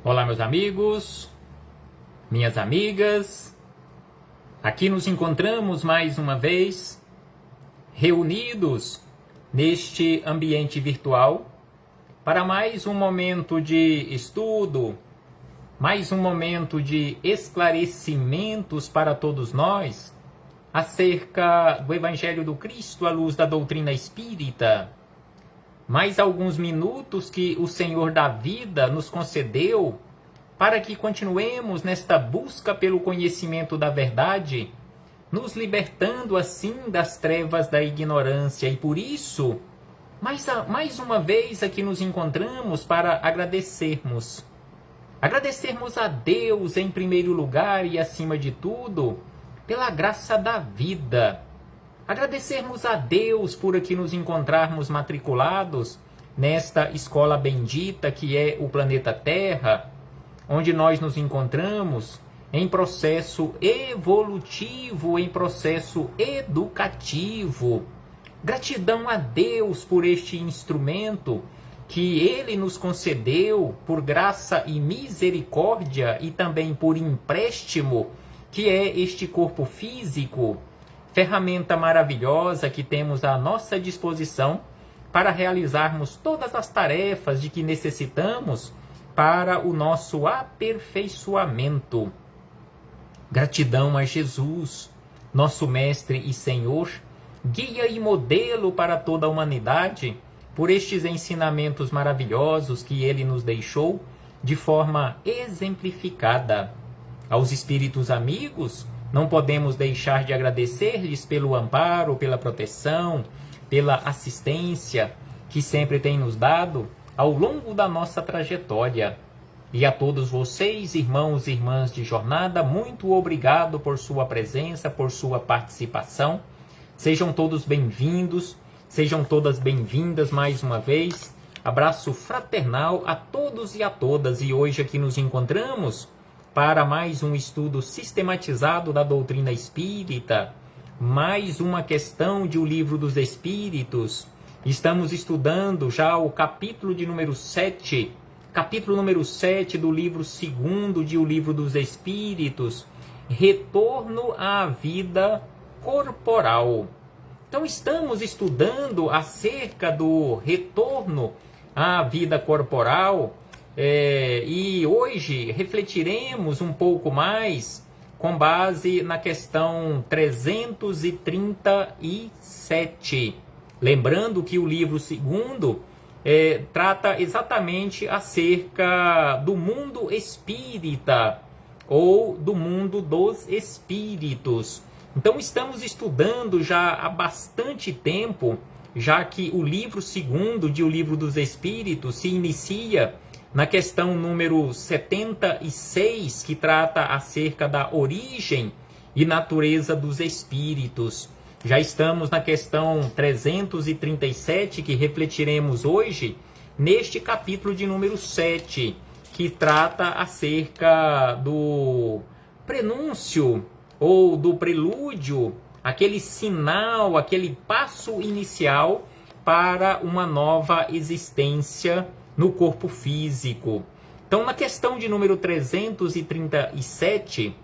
Olá, meus amigos, minhas amigas. Aqui nos encontramos mais uma vez, reunidos neste ambiente virtual, para mais um momento de estudo, mais um momento de esclarecimentos para todos nós acerca do Evangelho do Cristo à luz da doutrina espírita. Mais alguns minutos que o Senhor da vida nos concedeu para que continuemos nesta busca pelo conhecimento da verdade, nos libertando assim das trevas da ignorância. E por isso, mais uma vez aqui nos encontramos para agradecermos. Agradecermos a Deus em primeiro lugar e acima de tudo, pela graça da vida. Agradecermos a Deus por aqui nos encontrarmos matriculados nesta escola bendita que é o planeta Terra, onde nós nos encontramos em processo evolutivo, em processo educativo. Gratidão a Deus por este instrumento que Ele nos concedeu por graça e misericórdia e também por empréstimo, que é este corpo físico, ferramenta maravilhosa que temos à nossa disposição para realizarmos todas as tarefas de que necessitamos para o nosso aperfeiçoamento. Gratidão a Jesus, nosso Mestre e Senhor, guia e modelo para toda a humanidade, por estes ensinamentos maravilhosos que Ele nos deixou de forma exemplificada. Aos espíritos amigos, não podemos deixar de agradecer-lhes pelo amparo, pela proteção, pela assistência que sempre tem nos dado ao longo da nossa trajetória. E a todos vocês, irmãos e irmãs de jornada, muito obrigado por sua presença, por sua participação. Sejam todos bem-vindos, sejam todas bem-vindas mais uma vez. Abraço fraternal a todos e a todas. E hoje aqui nos encontramos para mais um estudo sistematizado da doutrina espírita, mais uma questão de O Livro dos Espíritos. Estamos estudando já o capítulo de número 7, capítulo número 7 do livro 2º de O Livro dos Espíritos, Retorno à Vida Corporal. Então estamos estudando acerca do retorno à vida corporal, e hoje refletiremos um pouco mais com base na questão 337. Lembrando que o livro 2º trata exatamente acerca do mundo espírita ou do mundo dos espíritos. Então estamos estudando já há bastante tempo, já que o livro 2º de O Livro dos Espíritos se inicia na questão número 76, que trata acerca da origem e natureza dos espíritos. Já estamos na questão 337, que refletiremos hoje, neste capítulo de número 7, que trata acerca do prenúncio ou do prelúdio, aquele sinal, aquele passo inicial para uma nova existência no corpo físico. Então, na questão de número 337,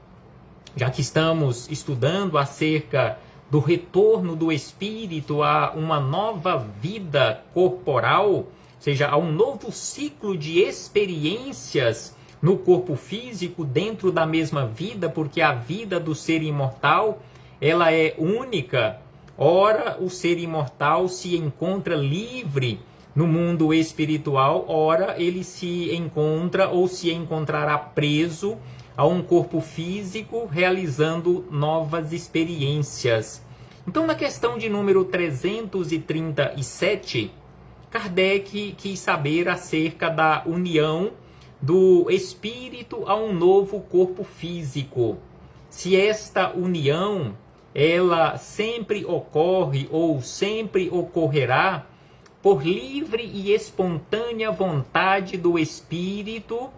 já que estamos estudando acerca do retorno do espírito a uma nova vida corporal, ou seja, a um novo ciclo de experiências no corpo físico dentro da mesma vida, porque a vida do ser imortal, ela é única. Ora, o ser imortal se encontra livre no mundo espiritual, ora ele se encontra ou se encontrará preso a um corpo físico realizando novas experiências. Então, na questão de número 337, Kardec quis saber acerca da união do espírito a um novo corpo físico. Se esta união, ela sempre ocorre ou sempre ocorrerá por livre e espontânea vontade do espírito,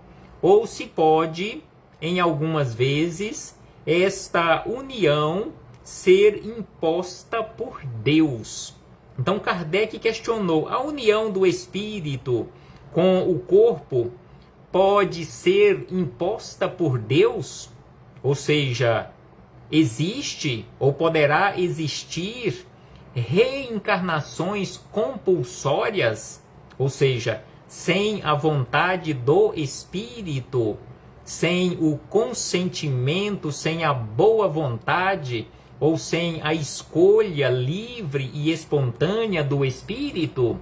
ou se pode, em algumas vezes, esta união ser imposta por Deus. Então Kardec questionou: a união do espírito com o corpo pode ser imposta por Deus? Ou seja, existe ou poderá existir reencarnações compulsórias? Ou seja, sem a vontade do espírito, sem o consentimento, sem a boa vontade, ou sem a escolha livre e espontânea do espírito?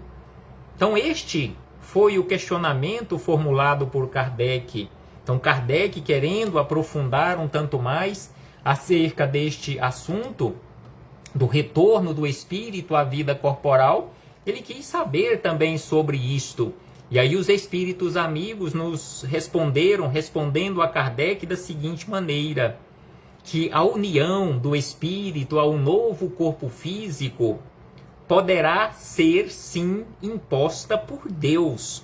Então este foi o questionamento formulado por Kardec. Então Kardec, querendo aprofundar um tanto mais acerca deste assunto, do retorno do espírito à vida corporal, ele quis saber também sobre isto. E aí os espíritos amigos nos respondendo a Kardec da seguinte maneira, que a união do espírito ao novo corpo físico poderá ser, sim, imposta por Deus.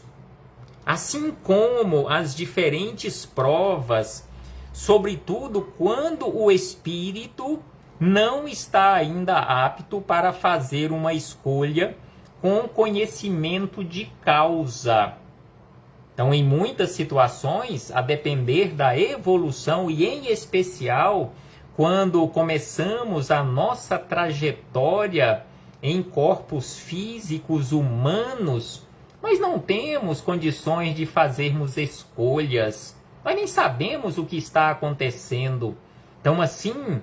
Assim como as diferentes provas, sobretudo quando o espírito não está ainda apto para fazer uma escolha com conhecimento de causa. Então, em muitas situações, a depender da evolução, e em especial quando começamos a nossa trajetória em corpos físicos humanos, nós não temos condições de fazermos escolhas. Nós nem sabemos o que está acontecendo. Então, assim,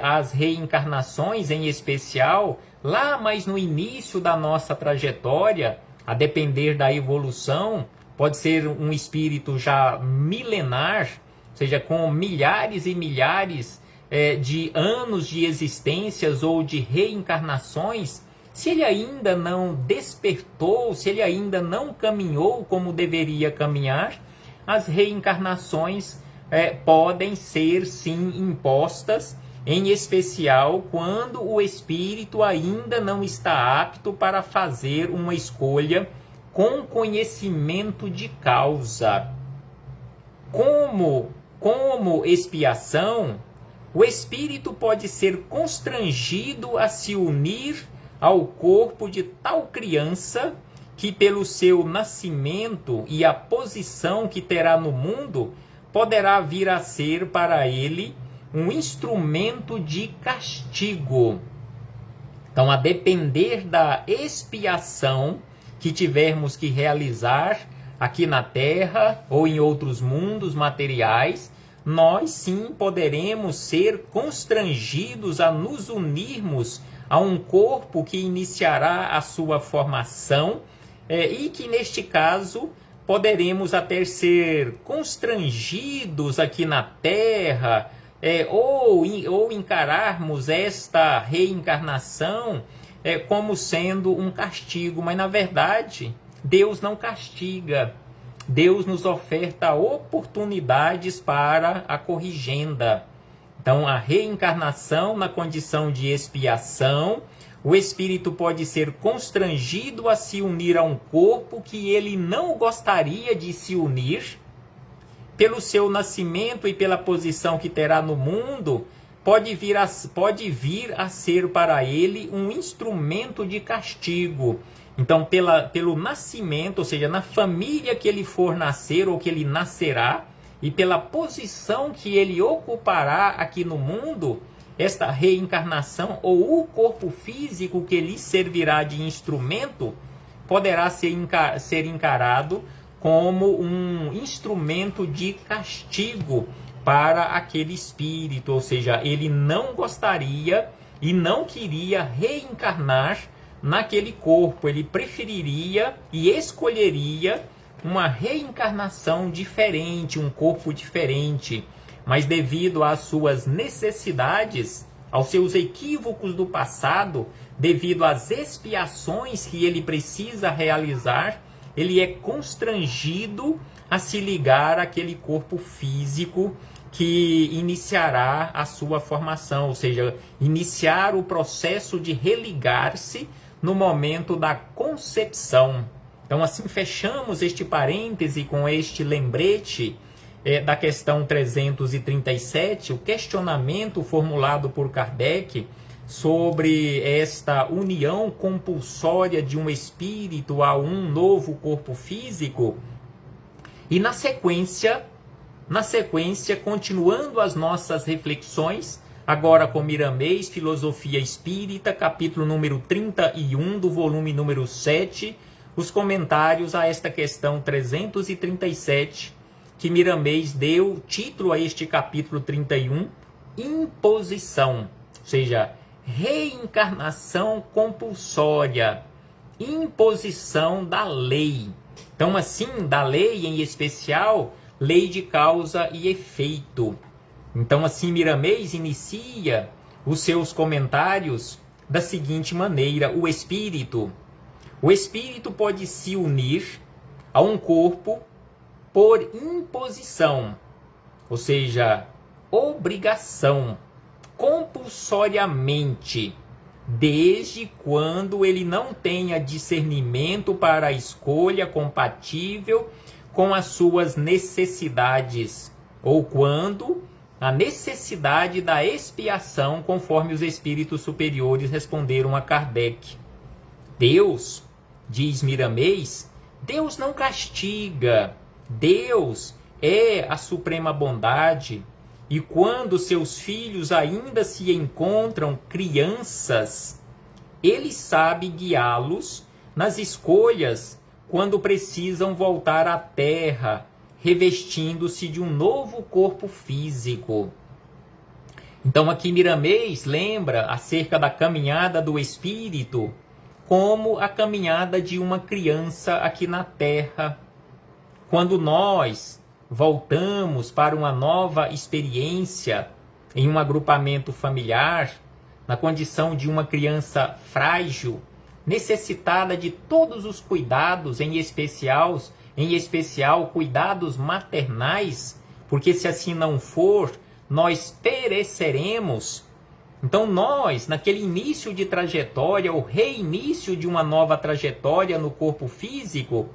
as reencarnações, em especial, lá mais no início da nossa trajetória, a depender da evolução, pode ser um espírito já milenar, ou seja, com milhares e milhares de anos de existências ou de reencarnações. Se ele ainda não despertou, se ele ainda não caminhou como deveria caminhar, as reencarnações podem ser sim impostas, em especial quando o espírito ainda não está apto para fazer uma escolha com conhecimento de causa. Como expiação, o espírito pode ser constrangido a se unir ao corpo de tal criança que, pelo seu nascimento e a posição que terá no mundo, poderá vir a ser para ele um instrumento de castigo. Então, a depender da expiação que tivermos que realizar aqui na Terra ou em outros mundos materiais, nós sim poderemos ser constrangidos a nos unirmos a um corpo que iniciará a sua formação e que, neste caso, poderemos até ser constrangidos aqui na Terra ou encararmos esta reencarnação como sendo um castigo. Mas, na verdade, Deus não castiga. Deus nos oferta oportunidades para a corrigenda. Então, a reencarnação na condição de expiação, o espírito pode ser constrangido a se unir a um corpo que ele não gostaria de se unir. Pelo seu nascimento e pela posição que terá no mundo, pode vir a ser para ele um instrumento de castigo. Então, pelo nascimento, ou seja, na família que ele for nascer ou que ele nascerá, e pela posição que ele ocupará aqui no mundo, esta reencarnação ou o corpo físico que lhe servirá de instrumento, poderá ser encarado como um instrumento de castigo para aquele espírito. Ou seja, ele não gostaria e não queria reencarnar naquele corpo, ele preferiria e escolheria uma reencarnação diferente, um corpo diferente, mas devido às suas necessidades, aos seus equívocos do passado, devido às expiações que ele precisa realizar, ele é constrangido a se ligar àquele corpo físico que iniciará a sua formação, ou seja, iniciar o processo de religar-se no momento da concepção. Então, assim, fechamos este parêntese com este lembrete da questão 337, o questionamento formulado por Kardec sobre esta união compulsória de um espírito a um novo corpo físico. E na sequência, continuando as nossas reflexões, agora com Miramês, Filosofia Espírita, capítulo número 31 do volume número 7, os comentários a esta questão 337, que Miramês deu título a este capítulo 31, imposição, ou seja, reencarnação compulsória, imposição da lei. Então, assim, da lei em especial, lei de causa e efeito. Então, assim, Miramês inicia os seus comentários da seguinte maneira: o espírito pode se unir a um corpo por imposição, ou seja, obrigação, compulsoriamente, desde quando ele não tenha discernimento para a escolha compatível com as suas necessidades, ou quando a necessidade da expiação, conforme os espíritos superiores responderam a Kardec. Deus, diz Miramês, Deus não castiga, Deus é a suprema bondade, e quando seus filhos ainda se encontram crianças, ele sabe guiá-los nas escolhas quando precisam voltar à terra, revestindo-se de um novo corpo físico. Então aqui Miramês lembra acerca da caminhada do espírito como a caminhada de uma criança aqui na terra. Quando nós voltamos para uma nova experiência em um agrupamento familiar, na condição de uma criança frágil, necessitada de todos os cuidados, em especial cuidados maternais, porque se assim não for, nós pereceremos. Então nós, naquele início de trajetória, o reinício de uma nova trajetória no corpo físico,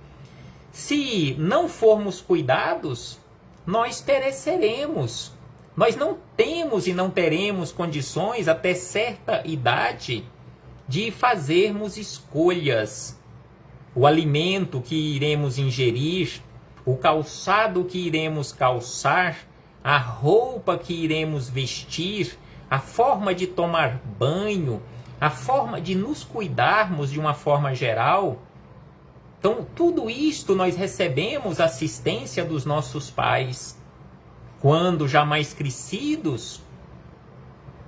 se não formos cuidados, nós pereceremos. Nós não temos e não teremos condições até certa idade de fazermos escolhas. O alimento que iremos ingerir, o calçado que iremos calçar, a roupa que iremos vestir, a forma de tomar banho, a forma de nos cuidarmos de uma forma geral. Então, tudo isto nós recebemos assistência dos nossos pais. Quando já mais crescidos,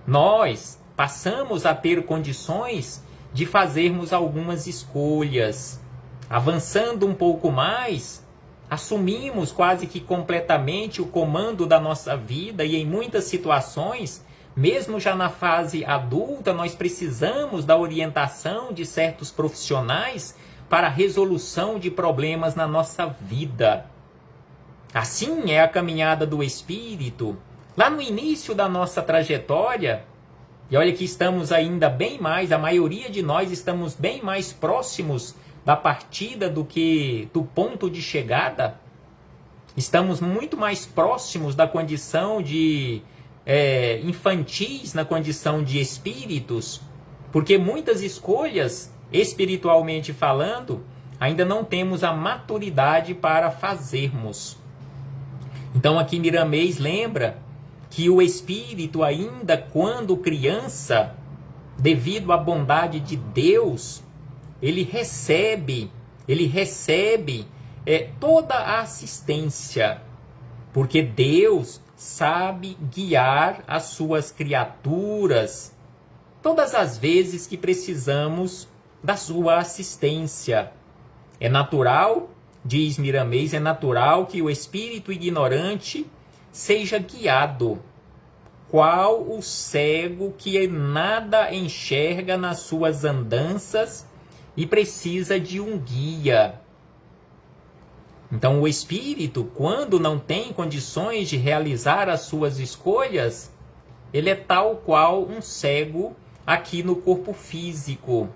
nós passamos a ter condições de fazermos algumas escolhas. Avançando um pouco mais, assumimos quase que completamente o comando da nossa vida e em muitas situações, mesmo já na fase adulta, nós precisamos da orientação de certos profissionais para a resolução de problemas na nossa vida. Assim é a caminhada do espírito. Lá no início da nossa trajetória, e olha que estamos ainda bem mais, a maioria de nós estamos bem mais próximos da partida do que do ponto de chegada. Estamos muito mais próximos da condição de infantis, na condição de espíritos, porque muitas escolhas, espiritualmente falando, ainda não temos a maturidade para fazermos. Então aqui Miramês lembra que o espírito, ainda quando criança, devido à bondade de Deus, ele recebe toda a assistência, porque Deus sabe guiar as suas criaturas todas as vezes que precisamos da sua assistência. É natural, diz Miramês, é natural que o espírito ignorante seja guiado, qual o cego que nada enxerga nas suas andanças e precisa de um guia. Então o espírito, quando não tem condições de realizar as suas escolhas, ele é tal qual um cego aqui no corpo físico,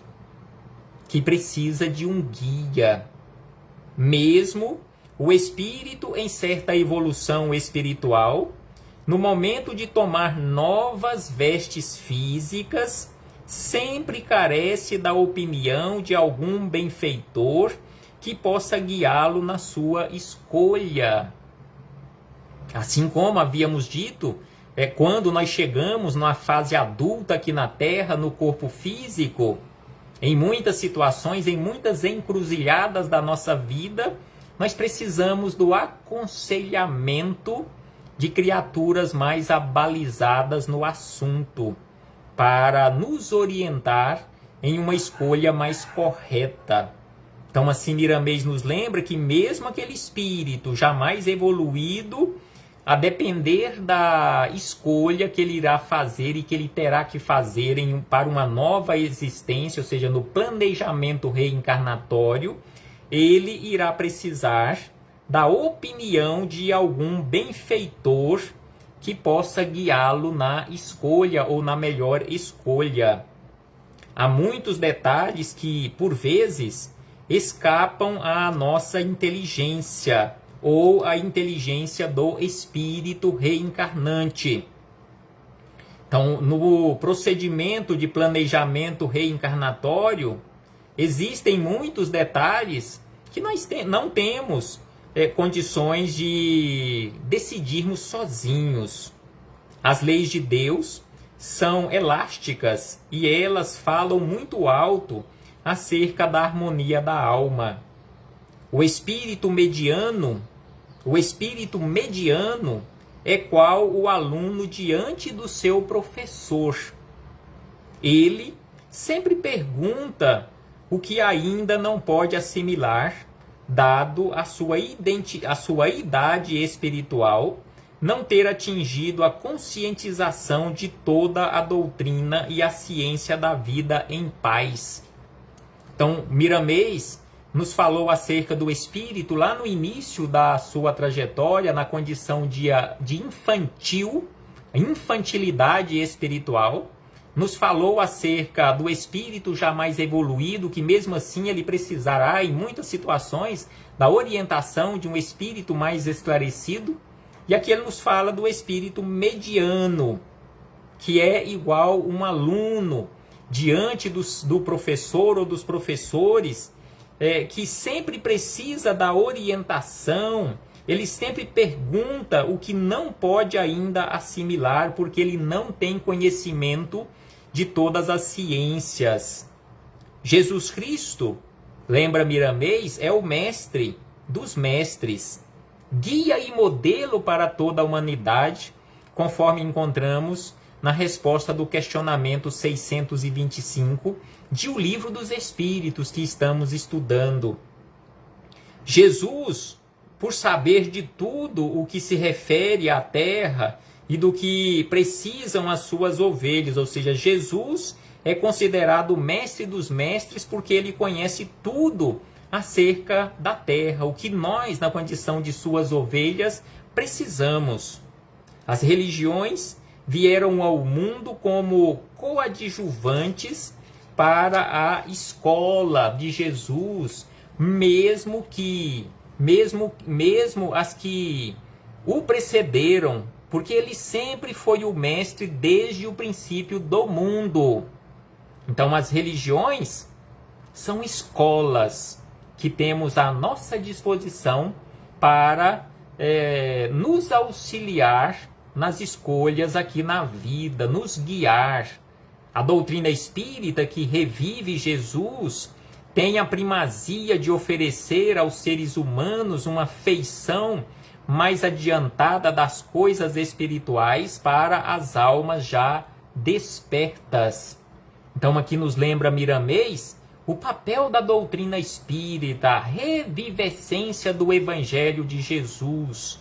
que precisa de um guia. Mesmo o espírito em certa evolução espiritual, no momento de tomar novas vestes físicas, sempre carece da opinião de algum benfeitor que possa guiá-lo na sua escolha. Assim como havíamos dito, quando nós chegamos numa fase adulta aqui na Terra, no corpo físico, em muitas situações, em muitas encruzilhadas da nossa vida, nós precisamos do aconselhamento de criaturas mais abalizadas no assunto, para nos orientar em uma escolha mais correta. Então, assim, Miramês nos lembra que mesmo aquele espírito jamais evoluído, a depender da escolha que ele irá fazer e que ele terá que fazer para uma nova existência, ou seja, no planejamento reencarnatório, ele irá precisar da opinião de algum benfeitor que possa guiá-lo na escolha ou na melhor escolha. Há muitos detalhes que, por vezes, escapam à nossa inteligência ou à inteligência do espírito reencarnante. Então, no procedimento de planejamento reencarnatório, existem muitos detalhes que nós não temos condições de decidirmos sozinhos. As leis de Deus são elásticas e elas falam muito alto acerca da harmonia da alma. O espírito mediano é qual o aluno diante do seu professor. Ele sempre pergunta o que ainda não pode assimilar, dado a sua idade espiritual, não ter atingido a conscientização de toda a doutrina e a ciência da vida em paz. Então, Miramês nos falou acerca do espírito lá no início da sua trajetória, na condição de infantilidade espiritual. Nos falou acerca do espírito jamais evoluído, que mesmo assim ele precisará, em muitas situações, da orientação de um espírito mais esclarecido. E aqui ele nos fala do espírito mediano, que é igual um aluno diante do professor ou dos professores, que sempre precisa da orientação. Ele sempre pergunta o que não pode ainda assimilar, porque ele não tem conhecimento de todas as ciências. Jesus Cristo, lembra Miramês, é o mestre dos mestres, guia e modelo para toda a humanidade, conforme encontramos na resposta do questionamento 625 de O Livro dos Espíritos que estamos estudando. Jesus, por saber de tudo o que se refere à terra e do que precisam as suas ovelhas, ou seja, Jesus é considerado o mestre dos mestres porque ele conhece tudo acerca da terra, o que nós, na condição de suas ovelhas, precisamos. As religiões vieram ao mundo como coadjuvantes para a escola de Jesus, mesmo as que o precederam, porque ele sempre foi o mestre desde o princípio do mundo. Então as religiões são escolas que temos à nossa disposição para nos auxiliar nas escolhas aqui na vida, nos guiar. A doutrina espírita, que revive Jesus, tem a primazia de oferecer aos seres humanos uma feição mais adiantada das coisas espirituais para as almas já despertas. Então aqui nos lembra Miramês o papel da doutrina espírita, a revivescência do Evangelho de Jesus.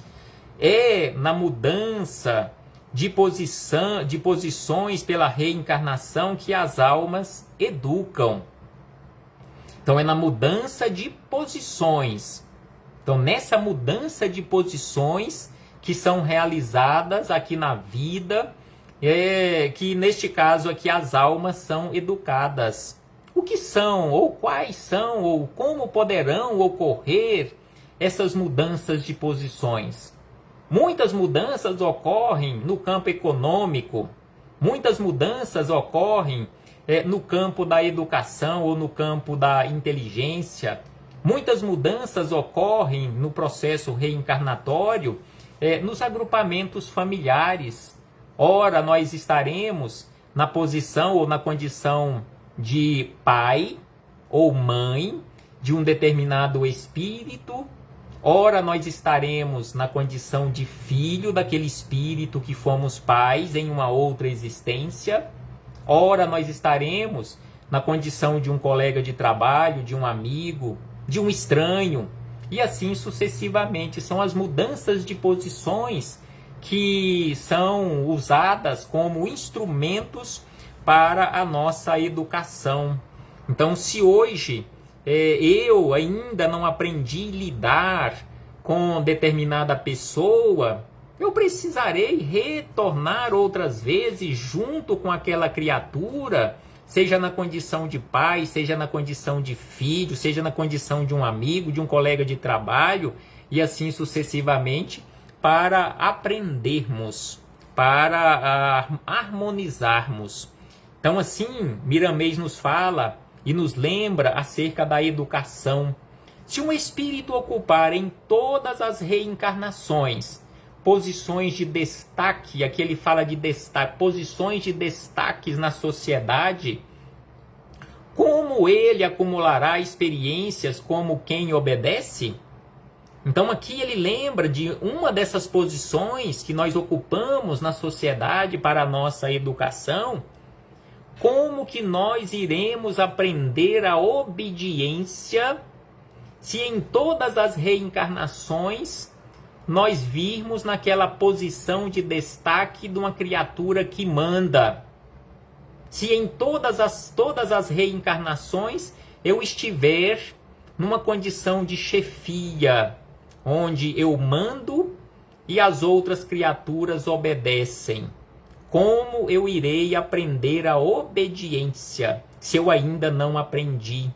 É na mudança de posições pela reencarnação que as almas educam. Então é na mudança de posições. Então nessa mudança de posições que são realizadas aqui na vida, que neste caso aqui as almas são educadas. O que são, ou quais são, ou como poderão ocorrer essas mudanças de posições? Muitas mudanças ocorrem no campo econômico, muitas mudanças ocorrem no campo da educação ou no campo da inteligência, Muitas mudanças ocorrem no processo reencarnatório, nos agrupamentos familiares. Ora, nós estaremos na posição ou na condição de pai ou mãe de um determinado espírito. Ora, nós estaremos na condição de filho daquele espírito que fomos pais em uma outra existência. Ora, nós estaremos na condição de um colega de trabalho, de um amigo, de um estranho, e assim sucessivamente. São as mudanças de posições que são usadas como instrumentos para a nossa educação. Então, se hoje eu ainda não aprendi a lidar com determinada pessoa, eu precisarei retornar outras vezes junto com aquela criatura, seja na condição de pai, seja na condição de filho, seja na condição de um amigo, de um colega de trabalho, e assim sucessivamente, para aprendermos, para harmonizarmos. Então, assim, Miramês nos fala e nos lembra acerca da educação. Se um espírito ocupar em todas as reencarnações posições de destaque, aqui ele fala de destaque, posições de destaques na sociedade, como ele acumulará experiências como quem obedece? Então aqui ele lembra de uma dessas posições que nós ocupamos na sociedade para a nossa educação. Como que nós iremos aprender a obediência se em todas as reencarnações nós virmos naquela posição de destaque de uma criatura que manda? Se em todas as reencarnações eu estiver numa condição de chefia, onde eu mando e as outras criaturas obedecem, como eu irei aprender a obediência se eu ainda não aprendi?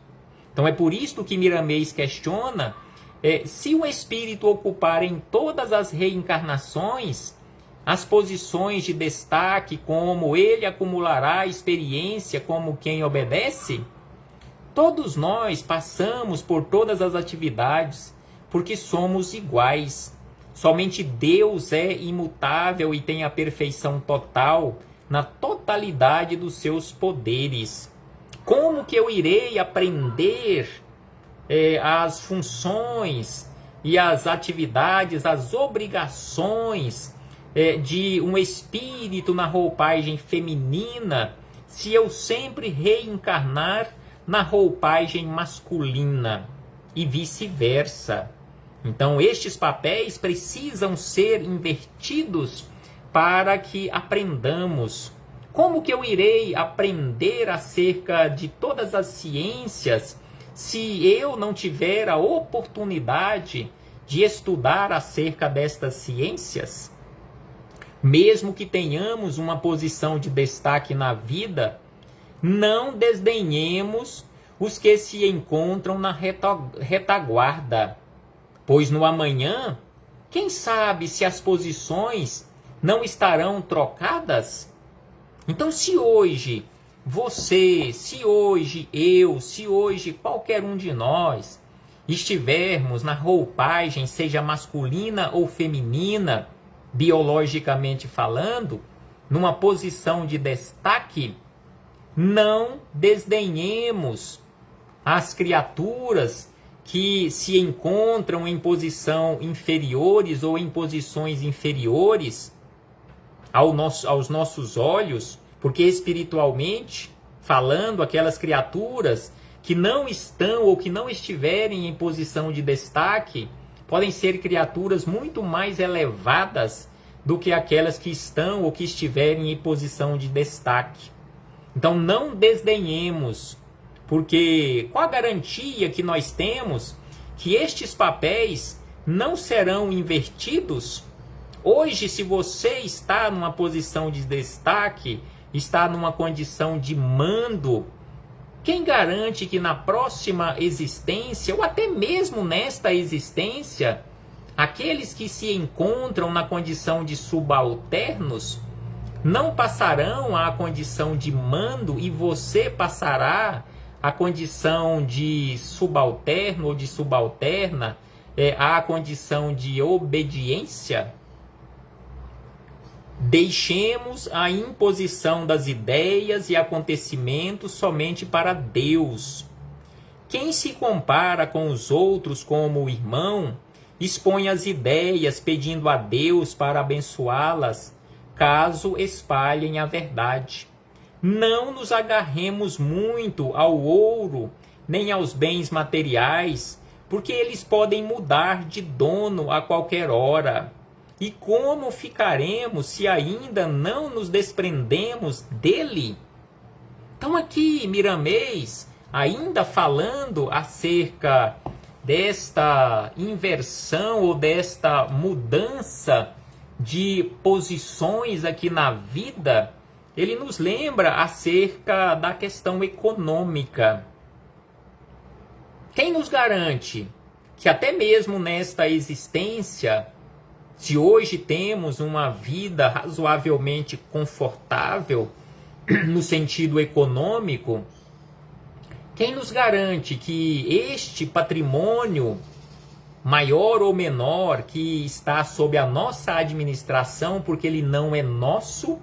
Então é por isso que Miramês questiona, se o espírito ocupar em todas as reencarnações as posições de destaque, como ele acumulará experiência como quem obedece? Todos nós passamos por todas as atividades, porque somos iguais. Somente Deus é imutável e tem a perfeição total na totalidade dos seus poderes. Como que eu irei aprender as funções e as atividades, as obrigações de um espírito na roupagem feminina, se eu sempre reencarnar na roupagem masculina e vice-versa? Então, estes papéis precisam ser invertidos para que aprendamos. Como que eu irei aprender acerca de todas as ciências se eu não tiver a oportunidade de estudar acerca destas ciências? Mesmo que tenhamos uma posição de destaque na vida, não desdenhemos os que se encontram na retaguarda, pois no amanhã, quem sabe se as posições não estarão trocadas? Então, se hoje você, se hoje eu, se hoje qualquer um de nós estivermos na roupagem, seja masculina ou feminina, biologicamente falando, numa posição de destaque, não desdenhemos as criaturas que se encontram em posição inferiores ou em posições inferiores aos nossos olhos, porque espiritualmente falando, aquelas criaturas que não estão ou que não estiverem em posição de destaque podem ser criaturas muito mais elevadas do que aquelas que estão ou que estiverem em posição de destaque. Então não desdenhemos, porque qual a garantia que nós temos que estes papéis não serão invertidos? Hoje, se você está numa posição de destaque, está numa condição de mando, quem garante que na próxima existência, ou até mesmo nesta existência, aqueles que se encontram na condição de subalternos não passarão à condição de mando e você passará a condição de subalterno ou de subalterna, à condição de obediência? Deixemos a imposição das ideias e acontecimentos somente para Deus. Quem se compara com os outros como irmão, expõe as ideias pedindo a Deus para abençoá-las, caso espalhem a verdade. Não nos agarremos muito ao ouro, nem aos bens materiais, porque eles podem mudar de dono a qualquer hora. E como ficaremos se ainda não nos desprendemos dele? Então aqui, Miramês, ainda falando acerca desta inversão ou desta mudança de posições aqui na vida, ele nos lembra acerca da questão econômica. Quem nos garante que até mesmo nesta existência, se hoje temos uma vida razoavelmente confortável no sentido econômico, quem nos garante que este patrimônio, maior ou menor, que está sob a nossa administração, porque ele não é nosso,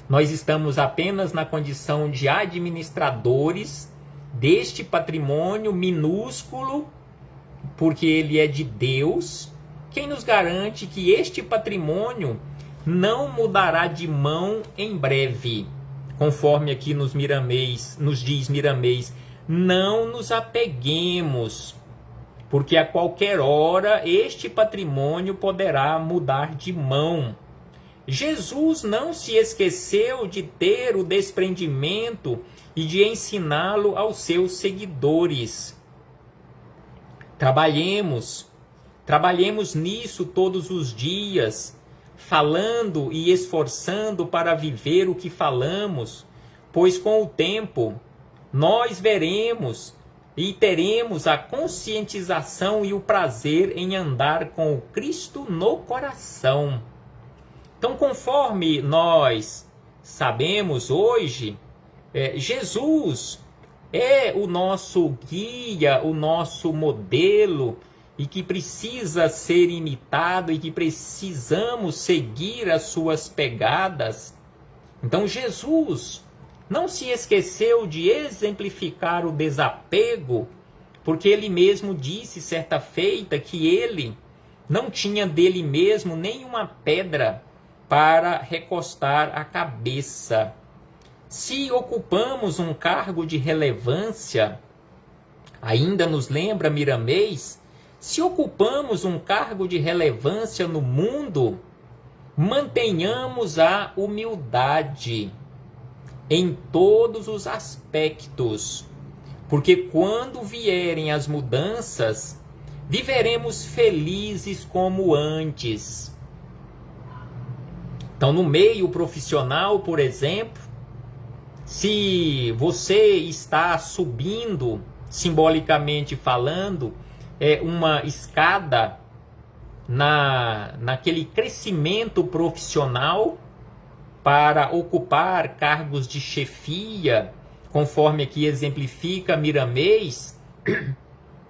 nós estamos apenas na condição de administradores deste patrimônio minúsculo, porque ele é de Deus. Quem nos garante que este patrimônio não mudará de mão em breve? Conforme aqui nos diz Miramês, não nos apeguemos, porque a qualquer hora este patrimônio poderá mudar de mão. Jesus não se esqueceu de ter o desprendimento e de ensiná-lo aos seus seguidores. Trabalhemos nisso todos os dias, falando e esforçando para viver o que falamos, pois com o tempo nós veremos e teremos a conscientização e o prazer em andar com o Cristo no coração. Então, conforme nós sabemos hoje, Jesus é o nosso guia, o nosso modelo, e que precisa ser imitado e que precisamos seguir as suas pegadas. Então Jesus não se esqueceu de exemplificar o desapego, porque ele mesmo disse certa feita que ele não tinha dele mesmo nenhuma pedra para recostar a cabeça. Se ocupamos um cargo de relevância, ainda nos lembra Miramês, se ocupamos um cargo de relevância no mundo, mantenhamos a humildade em todos os aspectos, porque quando vierem as mudanças, viveremos felizes como antes. Então, no meio profissional, por exemplo, se você está subindo, simbolicamente falando, uma escada naquele crescimento profissional para ocupar cargos de chefia, conforme aqui exemplifica Miramês,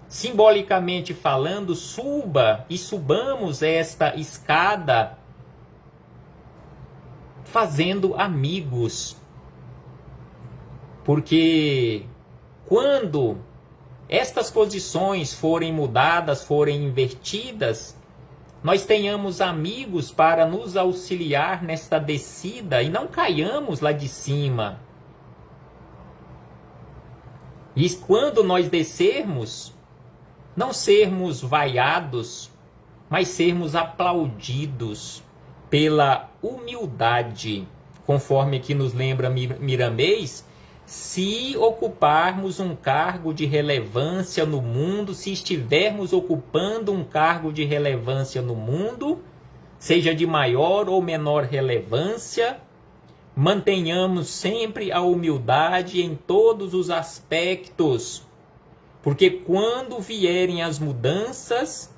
simbolicamente falando, subamos esta escada fazendo amigos. Porque quando estas posições forem mudadas, forem invertidas, nós tenhamos amigos para nos auxiliar nesta descida e não caiamos lá de cima. E quando nós descermos, não sermos vaiados, mas sermos aplaudidos pela humildade, conforme aqui nos lembra Miramês. Se ocuparmos um cargo de relevância no mundo, se estivermos ocupando um cargo de relevância no mundo, seja de maior ou menor relevância, mantenhamos sempre a humildade em todos os aspectos, porque quando vierem as mudanças,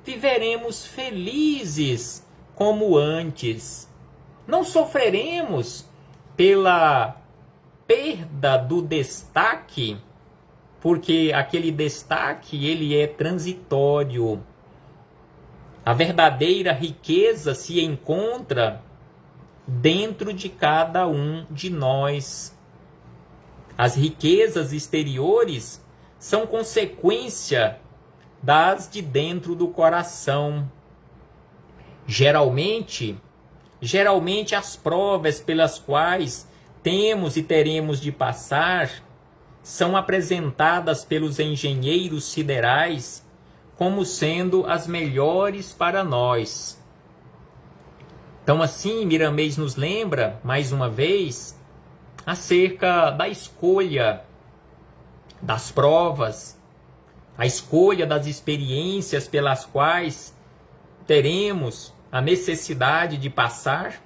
viveremos felizes como antes. Não sofreremos pela perda do destaque porque aquele destaque ele é transitório. A verdadeira riqueza se encontra dentro de cada um de nós. As riquezas exteriores são consequência das de dentro do coração. Geralmente as provas pelas quais temos e teremos de passar são apresentadas pelos engenheiros siderais como sendo as melhores para nós. Então assim, Miramês nos lembra, mais uma vez, acerca da escolha das provas, a escolha das experiências pelas quais teremos a necessidade de passar,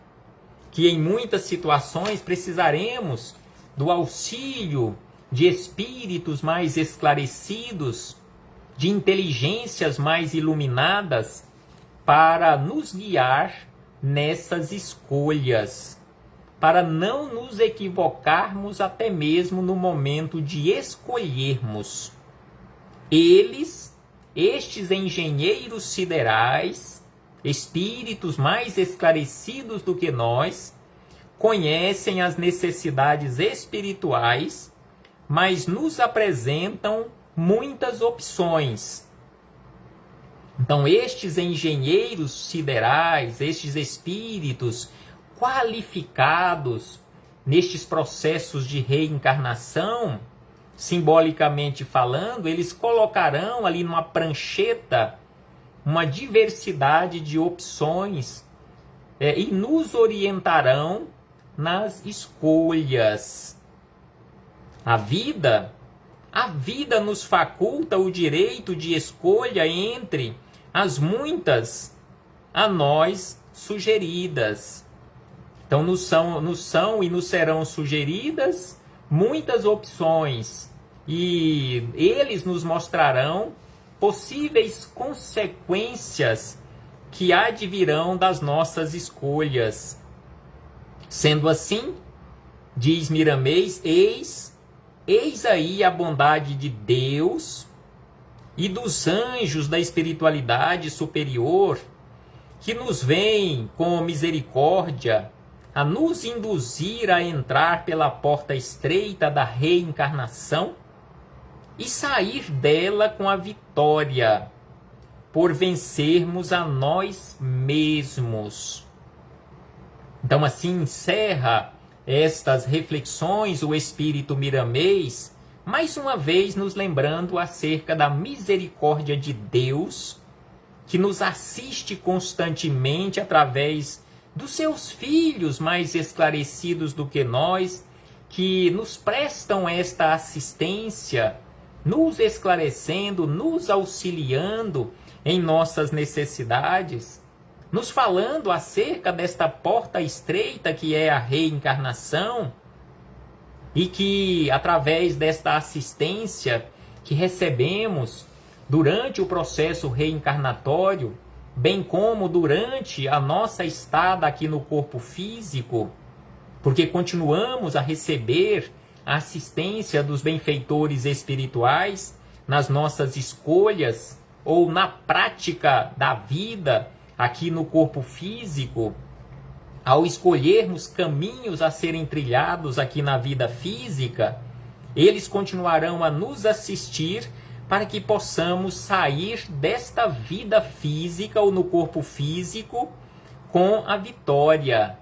que em muitas situações precisaremos do auxílio de espíritos mais esclarecidos, de inteligências mais iluminadas, para nos guiar nessas escolhas, para não nos equivocarmos até mesmo no momento de escolhermos. Estes engenheiros siderais, espíritos mais esclarecidos do que nós, conhecem as necessidades espirituais, mas nos apresentam muitas opções. Então, estes engenheiros siderais, estes espíritos qualificados nestes processos de reencarnação, simbolicamente falando, eles colocarão ali numa prancheta uma diversidade de opções e nos orientarão nas escolhas. A vida nos faculta o direito de escolha entre as muitas a nós sugeridas. Então nos são e nos serão sugeridas muitas opções, e eles nos mostrarão possíveis consequências que advirão das nossas escolhas. Sendo assim, diz Miramês, eis aí a bondade de Deus e dos anjos da espiritualidade superior, que nos vêm com misericórdia a nos induzir a entrar pela porta estreita da reencarnação e sair dela com a vitória, por vencermos a nós mesmos. Então assim encerra estas reflexões o espírito Miramês, mais uma vez nos lembrando acerca da misericórdia de Deus, que nos assiste constantemente através dos seus filhos mais esclarecidos do que nós, que nos prestam esta assistência, nos esclarecendo, nos auxiliando em nossas necessidades, nos falando acerca desta porta estreita que é a reencarnação, e que através desta assistência que recebemos durante o processo reencarnatório, bem como durante a nossa estada aqui no corpo físico, porque continuamos a receber a assistência dos benfeitores espirituais nas nossas escolhas ou na prática da vida aqui no corpo físico, ao escolhermos caminhos a serem trilhados aqui na vida física, eles continuarão a nos assistir para que possamos sair desta vida física ou no corpo físico com a vitória,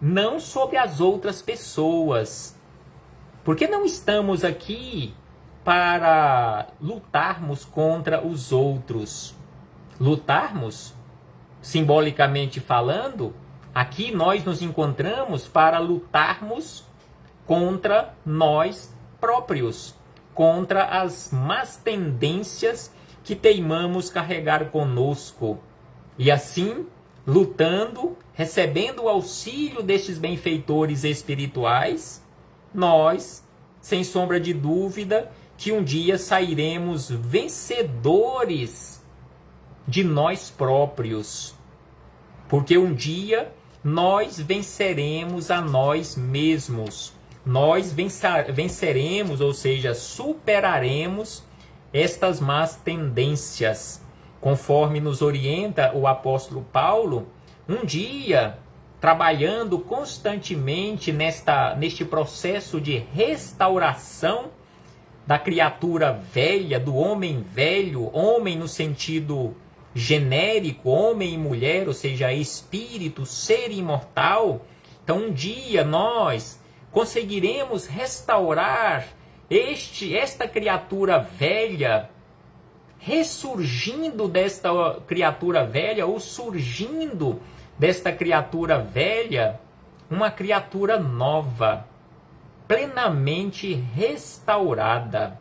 não sobre as outras pessoas. Porque não estamos aqui para lutarmos contra os outros. Lutarmos, simbolicamente falando, aqui nós nos encontramos para lutarmos contra nós próprios, contra as más tendências que teimamos carregar conosco. E assim, lutando, recebendo o auxílio destes benfeitores espirituais, nós, sem sombra de dúvida, que um dia sairemos vencedores de nós próprios. Porque um dia nós venceremos a nós mesmos. nós venceremos, ou seja, superaremos estas más tendências. Conforme nos orienta o apóstolo Paulo, um dia, trabalhando constantemente neste processo de restauração da criatura velha, do homem velho, homem no sentido genérico, homem e mulher, ou seja, espírito, ser imortal. Então um dia nós conseguiremos restaurar esta criatura velha, ressurgindo desta criatura velha, ou surgindo desta criatura velha, uma criatura nova, plenamente restaurada.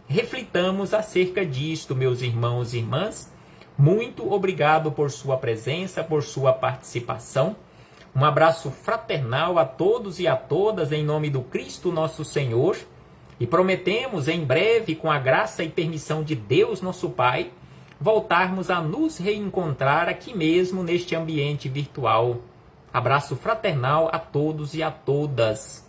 Reflitamos acerca disto, meus irmãos e irmãs. Muito obrigado por sua presença, por sua participação. Um abraço fraternal a todos e a todas, em nome do Cristo nosso Senhor. E prometemos, em breve, com a graça e permissão de Deus, nosso Pai, voltarmos a nos reencontrar aqui mesmo, neste ambiente virtual. Abraço fraternal a todos e a todas.